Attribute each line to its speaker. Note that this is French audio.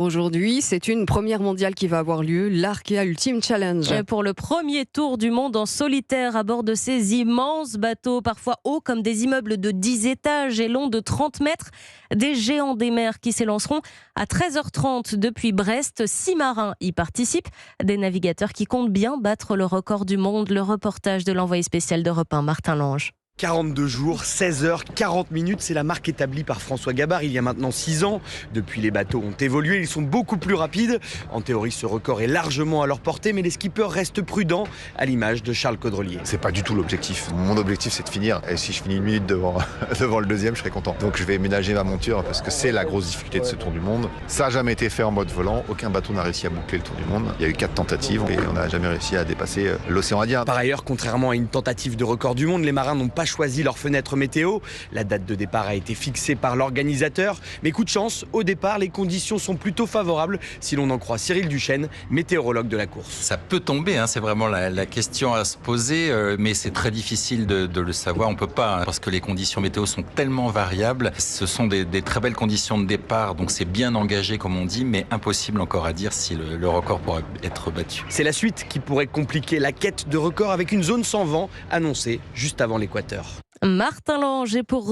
Speaker 1: Aujourd'hui, c'est une première mondiale qui va avoir lieu, l'Arkea Ultimate Challenge.
Speaker 2: Et pour le premier tour du monde en solitaire à bord de ces immenses bateaux, parfois hauts comme des immeubles de 10 étages et longs de 30 mètres, des géants des mers qui s'élanceront à 13h30 depuis Brest. 6 marins y participent, des navigateurs qui comptent bien battre le record du monde. Le reportage de l'envoyé spécial d'Europe 1, Martin Lange.
Speaker 3: 42 jours, 16 heures, 40 minutes, c'est la marque établie par François Gabard il y a maintenant 6 ans. Depuis, les bateaux ont évolué, ils sont beaucoup plus rapides. En théorie, ce record est largement à leur portée, mais les skippers restent prudents, à l'image de Charles Caudrelier.
Speaker 4: C'est pas du tout l'objectif. Mon objectif, c'est de finir. Et si je finis une minute devant le deuxième, je serai content. Donc je vais ménager ma monture parce que c'est la grosse difficulté de ce Tour du Monde. Ça n'a jamais été fait en mode volant. Aucun bateau n'a réussi à boucler le Tour du Monde. Il y a eu 4 tentatives et on n'a jamais réussi à dépasser l'océan Indien.
Speaker 3: Par ailleurs, contrairement à une tentative de record du monde, les marins n'ont pas choisi leur fenêtre météo. La date de départ a été fixée par l'organisateur. Mais coup de chance, au départ, les conditions sont plutôt favorables, si l'on en croit Cyril Duchesne, météorologue de la course.
Speaker 5: Ça peut tomber, c'est vraiment la question à se poser, mais c'est très difficile de le savoir. On peut pas, parce que les conditions météo sont tellement variables. Ce sont des très belles conditions de départ, donc c'est bien engagé, comme on dit, mais impossible encore à dire si le record pourrait être battu.
Speaker 3: C'est la suite qui pourrait compliquer la quête de record avec une zone sans vent annoncée juste avant l'équateur.
Speaker 2: Martin Lange, et pour